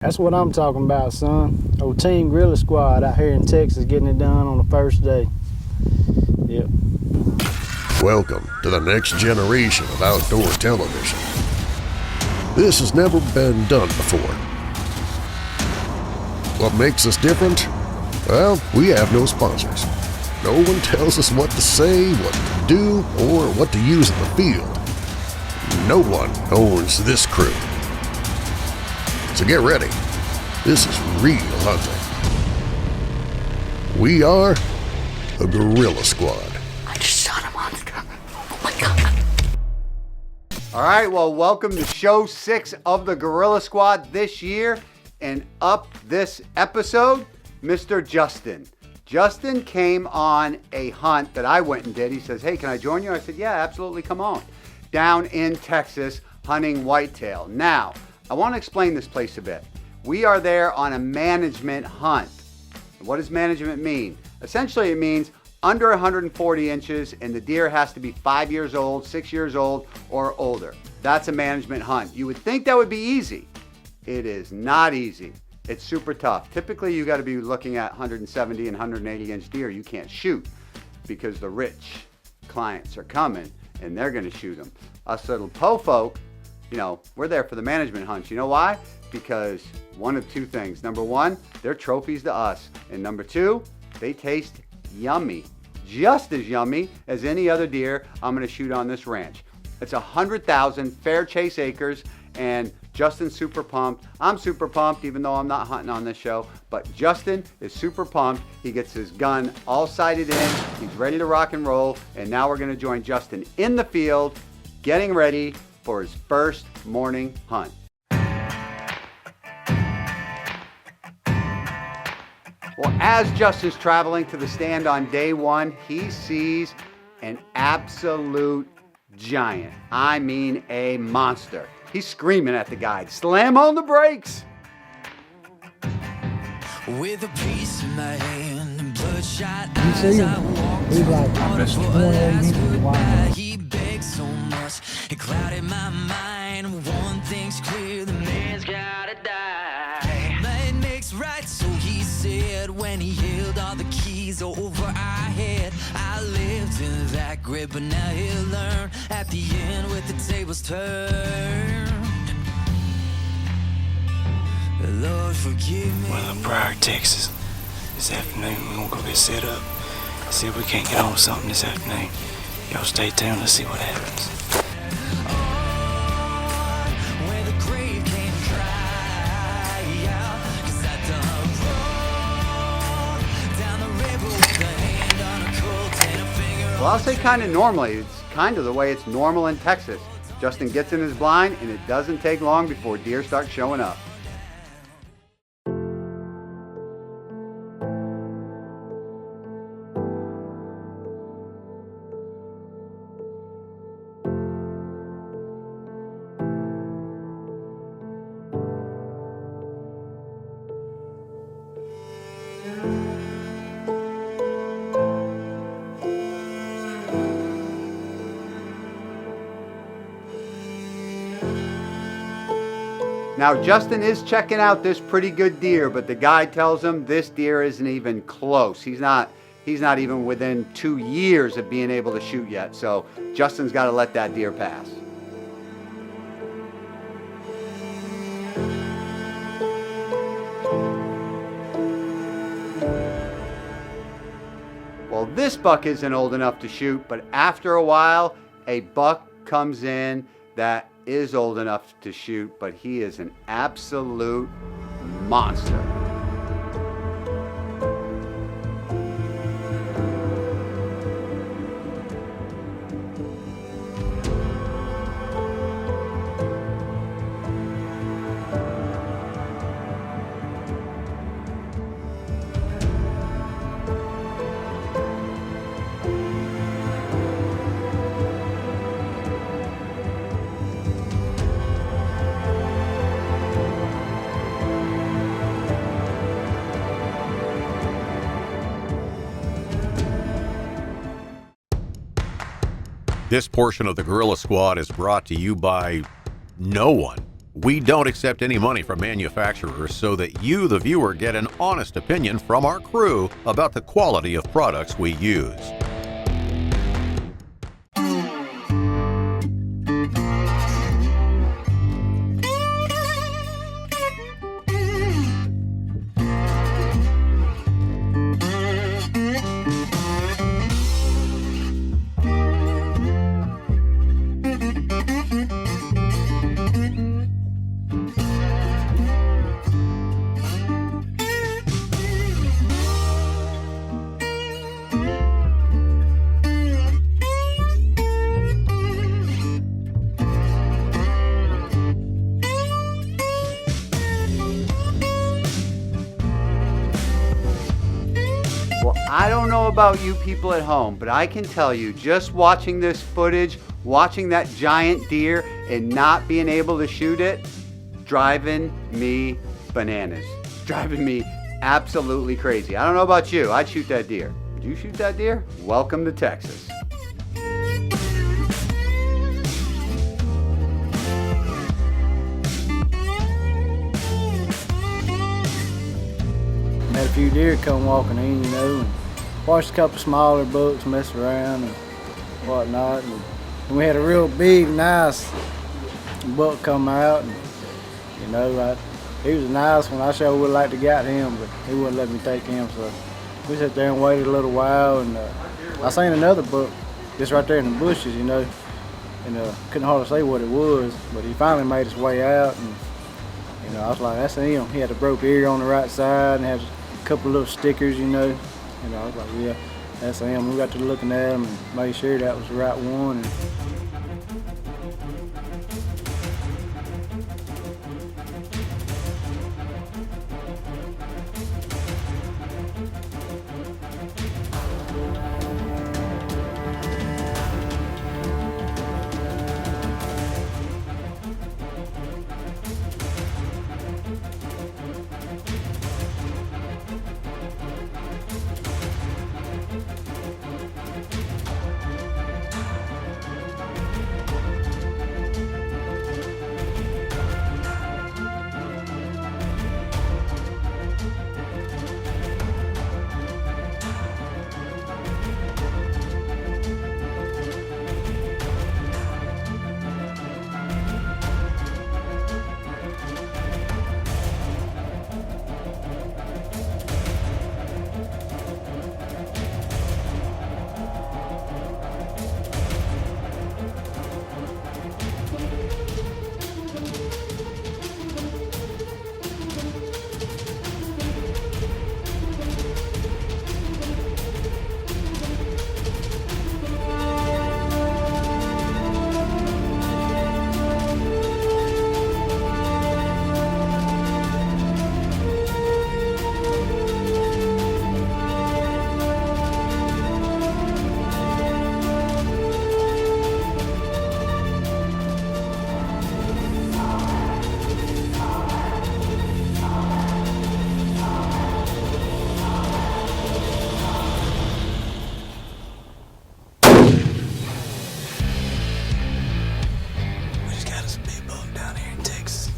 That's what I'm talking about, son. Old Team Gorilla Squad out here in Texas getting it done on the first day. Yep. Welcome to the next generation of outdoor television. This has never been done before. What makes us different? Well, we have no sponsors. No one tells us what to say, what to do, or what to use in the field. No one owns this crew. So get ready. This is real hunting. We are the Gorilla Squad. I just shot a monster. Oh my God. All right, well, welcome to show 6 of the Gorilla Squad this year. And up this episode, Mr. Justin. Justin came on a hunt that I went and did. He says, hey, can I join you? I said, yeah, absolutely, come on. Down in Texas, hunting whitetail. Now, I want to explain this place a bit. We are there on a management hunt. What does management mean? Essentially, it means under 140 inches and the deer has to be 5 years old, 6 years old, or older. That's a management hunt. You would think that would be easy. It is not easy. It's super tough. Typically, you got to be looking at 170 and 180 inch deer. You can't shoot because the rich clients are coming and they're going to shoot them. Us little po folk, you know, we're there for the management hunts. You know why? Because one of two things. Number one, they're trophies to us. And number two, they taste yummy. Just as yummy as any other deer I'm going to shoot on this ranch. It's 100,000 fair chase acres, and Justin's super pumped. I'm super pumped, even though I'm not hunting on this show. But Justin is super pumped. He gets his gun all sighted in. He's ready to rock and roll. And now we're going to join Justin in the field, getting ready for his first morning hunt. Well, as Justin's traveling to the stand on day one, he sees an absolute giant. I mean a monster. He's screaming at the guide, slam on the brakes. With a piece in my hand and bloodshot You see eyes, him? I walked He's like, to the water I'm for a 28 last inches goodbye. wide. He begged so much, it clouded my mind. One thing's clear, the man's gotta die. Night makes right, so he said, when he held all the keys over our head. I lived in that grip, but now he'll learn at the end with the tables turned. Lord, forgive me. Well, in Pryor, Texas, this afternoon we're gonna go get set up. See if we can't get on something this afternoon. Y'all stay tuned to see what happens. Where the grave can dry out, 'cause I done rolled down the river with a hand on a cold and a finger. Well, I'll say kind of normally. It's kind of the way it's normal in Texas. Justin gets in his blind, and it doesn't take long before deer start showing up. Now, Justin is checking out this pretty good deer, but the guide tells him this deer isn't even close. He's not even within 2 years of being able to shoot yet. So Justin's got to let that deer pass. Well, this buck isn't old enough to shoot, but after a while, a buck comes in that is old enough to shoot, but he is an absolute monster. This portion of the Gorilla Squad is brought to you by no one. We don't accept any money from manufacturers so that you, the viewer, get an honest opinion from our crew about the quality of products we use. Well, I don't know about you people at home, but I can tell you, just watching this footage, watching that giant deer and not being able to shoot it, driving me bananas. Driving me absolutely crazy. I don't know about you, I'd shoot that deer. Would you shoot that deer? Welcome to Texas. Had a few deer come walking in, you know, and watched a couple smaller bucks mess around and whatnot. And we had a real big, nice buck come out, and you know, he was a nice one. I sure would like to got him, but he wouldn't let me take him. So we sat there and waited a little while, and I seen another buck just right there in the bushes, you know, and couldn't hardly say what it was, but he finally made his way out, and you know, I was like, that's him. He had a broke ear on the right side and had a couple little stickers, you know. And I was like, yeah, that's him. We got to looking at him and made sure that was the right one. And We just got us a big buck down here in Texas.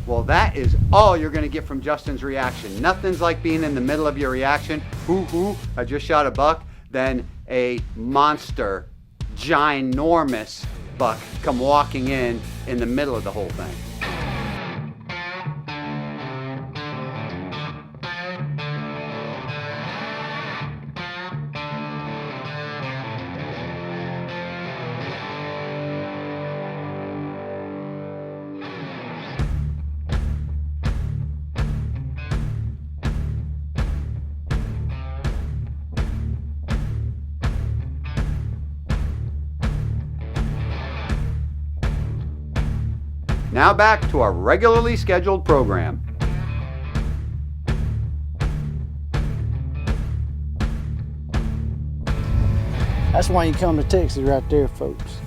Well, that is all you're going to get from Justin's reaction. Nothing's like being in the middle of your reaction. Hoo, I just shot a buck. Then a monster, ginormous buck come walking in the middle of the whole thing. Now back to our regularly scheduled program. that's why you come to Texas right there, folks.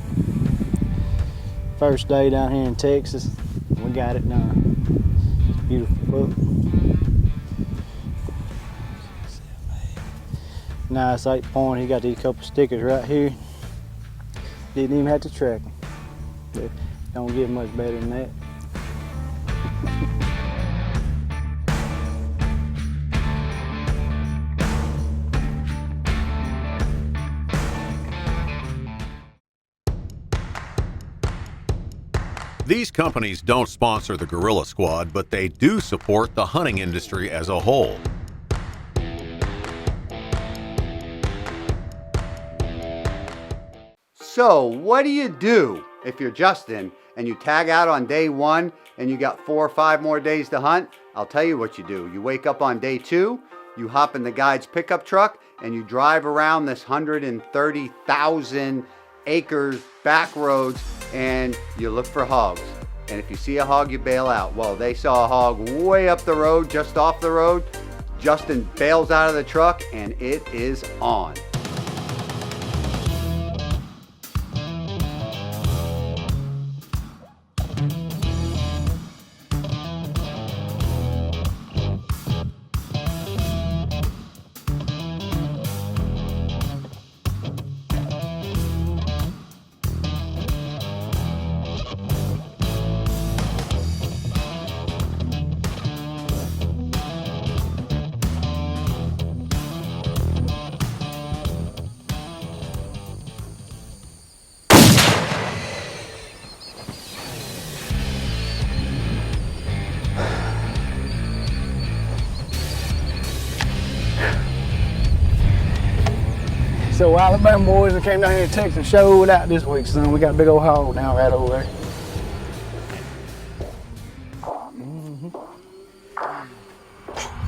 First day down here in Texas, we got it done. It's a beautiful book. Nice 8-point. He got these couple stickers right here. Didn't even have to track him. But don't get much better than that. These companies don't sponsor the Gorilla Squad, but they do support the hunting industry as a whole. So what do you do if you're Justin and you tag out on day 1 and you got 4 or 5 more days to hunt? I'll tell you what you do. You wake up on day 2, you hop in the guide's pickup truck, and you drive around this 130,000 acres back roads, and you look for hogs. And if you see a hog, you bail out. Well, they saw a hog way up the road, just off the road. Justin bails out of the truck, and it is on. So Alabama boys that came down here to Texas and showed out this week, son. We got a big old hog down right over there.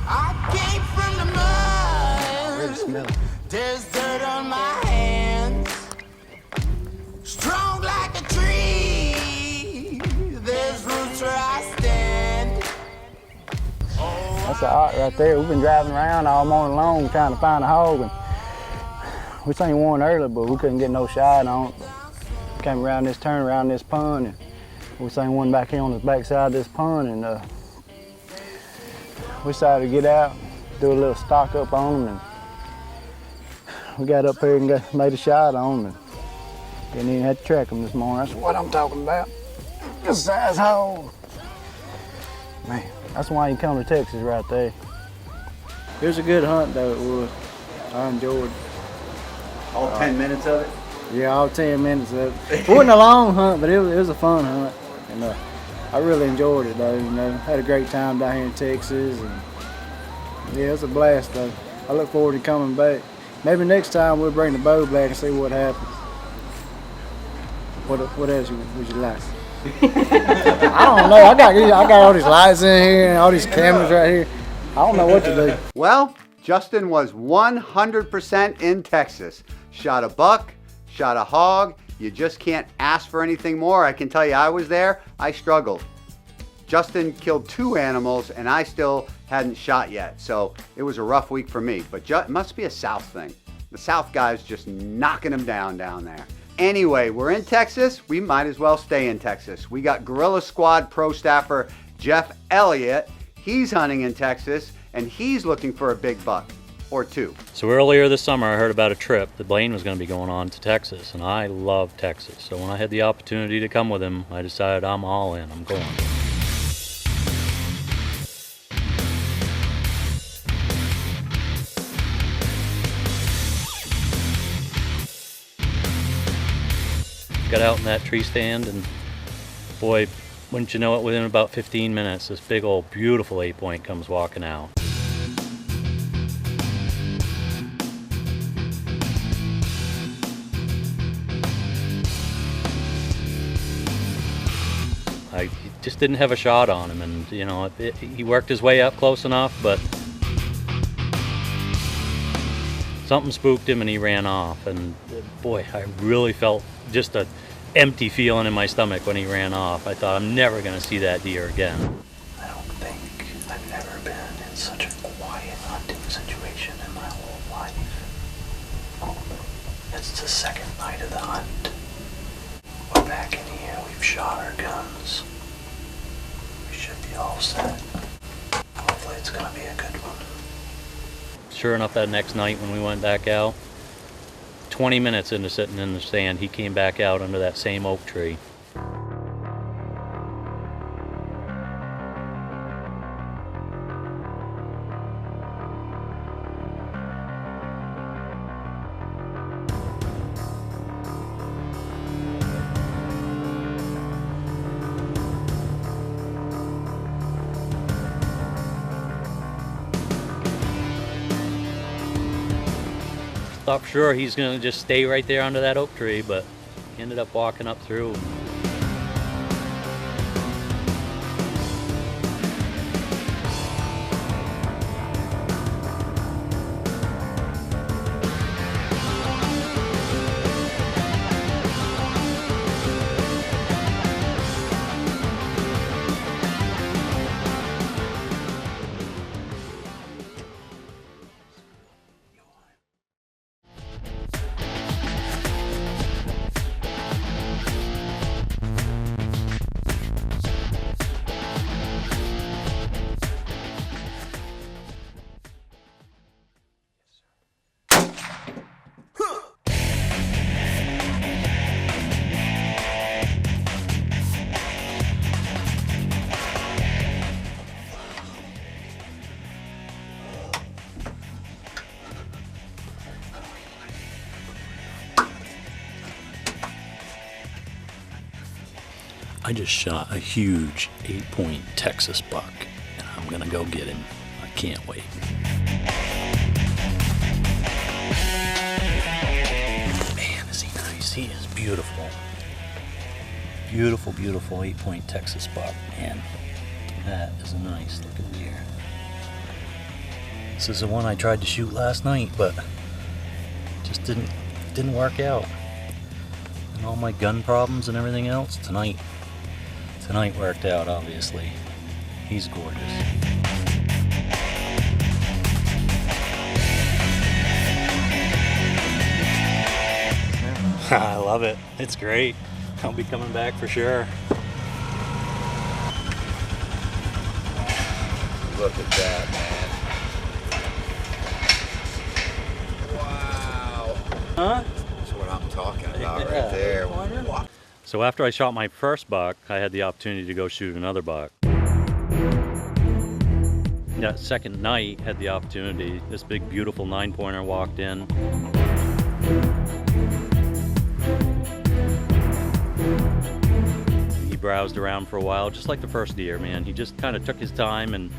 I came from the mud. Really smell it. There's dirt on my hands. Strong like a tree. There's roots where I stand. That's a hog right there. We've been driving around all morning long trying to find a hog, and we seen one earlier, but we couldn't get no shot on it. Came around this turn, around this pond, and we seen one back here on the back side of this pond, and we decided to get out, do a little stock up on them, and we got up here and made a shot on them, and didn't even have to track them this morning. That's what I'm talking about. Good size hog. Man, that's why you come to Texas right there. It was a good hunt though, it was. I enjoyed it. All 10 minutes of it? Yeah, all 10 minutes of it. It wasn't a long hunt, but it was a fun hunt. And I really enjoyed it though, you know. Had a great time down here in Texas. And yeah, it was a blast though. I look forward to coming back. Maybe next time we'll bring the bow back and see what happens. What else would you like? I don't know. I got all these lights in here and all these cameras right here. I don't know what to do. Well, Justin was 100% in Texas. Shot a buck, shot a hog. You just can't ask for anything more. I can tell you, I was there, I struggled. Justin killed 2 animals and I still hadn't shot yet. So it was a rough week for me, but it must be a South thing. The South guys just knocking them down there. Anyway, we're in Texas. We might as well stay in Texas. We got Gorilla Squad pro staffer Jeff Elliott. He's hunting in Texas and he's looking for a big buck or 2. So earlier this summer I heard about a trip that Blaine was going to be going on to Texas, and I love Texas. So when I had the opportunity to come with him, I decided I'm all in, I'm going. Got out in that tree stand, and boy, wouldn't you know it, within about 15 minutes, this big old beautiful 8-point comes walking out. I just didn't have a shot on him, and you know, he worked his way up close enough, but something spooked him and he ran off. And boy, I really felt just a empty feeling in my stomach when he ran off. I thought, I'm never going to see that deer again. I don't think I've ever been in such a quiet hunting situation in my whole life. It's the second night of the hunt. We're back in here, we've shot our guns. We should be all set. Hopefully it's gonna be a good one. sure enough, that next night when we went back out, 20 minutes into sitting in the stand, he came back out under that same oak tree. Thought for sure he's gonna just stay right there under that oak tree, but he ended up walking up through. I just shot a huge 8-point Texas buck, and I'm gonna go get him. I can't wait. Man, is he nice. He is beautiful. Beautiful, beautiful 8-point Texas buck. Man, that is a nice looking deer. This is the one I tried to shoot last night, but just didn't work out. And all my gun problems and everything else, tonight worked out, obviously. He's gorgeous. I love it. It's great. I'll be coming back for sure. Look at that, man. Wow. Huh? That's what I'm talking about right there. Wow. So after I shot my first buck, I had the opportunity to go shoot another buck. That second night, had the opportunity. This big, beautiful 9-pointer walked in. He browsed around for a while, just like the first deer, man. He just kind of took his time and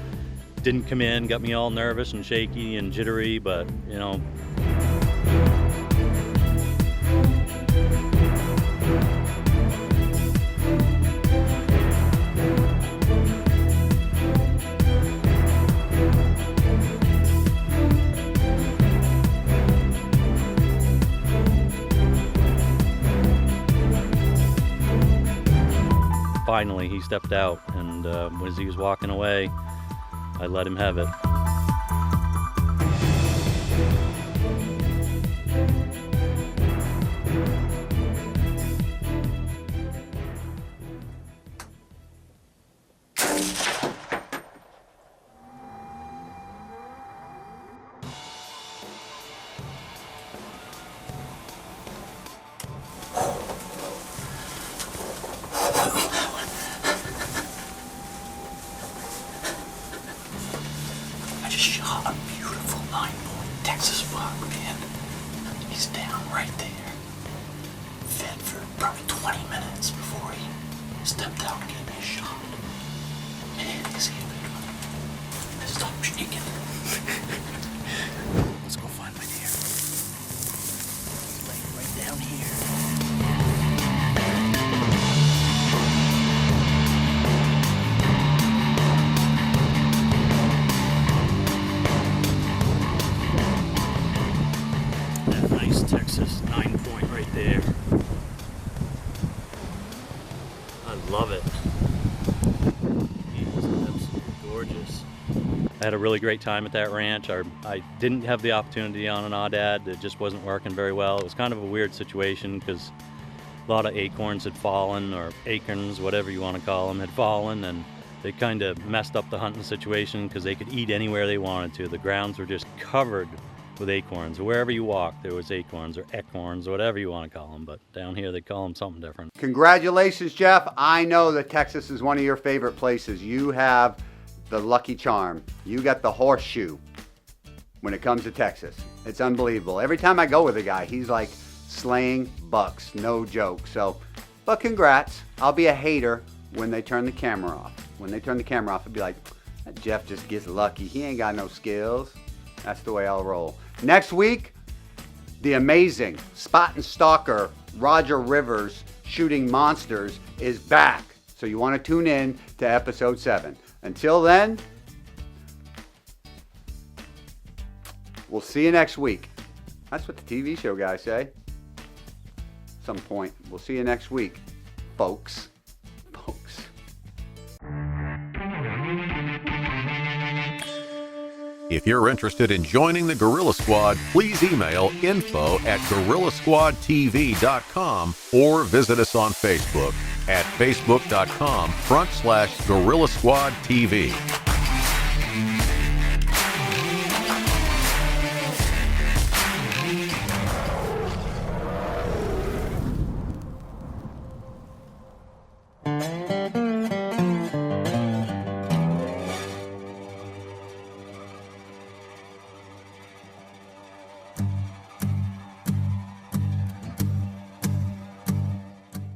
didn't come in, got me all nervous and shaky and jittery, but, you know, finally he stepped out, and as he was walking away, I let him have it. I just shot a beautiful 9-point Texas buck, man. He's down right there. Fed for probably 20 minutes before he stepped out and gave me a shot. Man, is he a big one. Stop shaking. Let's go find my deer. He's laying right down here. Texas 9-point right there. I love it. He's absolutely gorgeous. I had a really great time at that ranch. I didn't have the opportunity on an aoudad. It just wasn't working very well. It was kind of a weird situation because a lot of acorns had fallen, or acorns, whatever you want to call them, had fallen, and They kind of messed up the hunting situation because they could eat anywhere they wanted to. The grounds were just covered with acorns. Wherever you walked, there was acorns or ecorns or whatever you want to call them. But down here, they call them something different. Congratulations, Jeff. I know that Texas is one of your favorite places. You have the lucky charm. You got the horseshoe when it comes to Texas. It's unbelievable. Every time I go with a guy, he's like slaying bucks. No joke. So, but congrats. I'll be a hater when they turn the camera off. When they turn the camera off, I'd be like, Jeff just gets lucky. He ain't got no skills. That's the way I'll roll. Next week, the amazing spot and stalker Roger Rivers shooting monsters is back. So you want to tune in to episode 7. Until then, we'll see you next week. That's what the TV show guys say. Some point. We'll see you next week, folks. If you're interested in joining the Gorilla Squad, please email info@gorillasquadtv.com or visit us on Facebook at facebook.com/Gorilla Squad TV.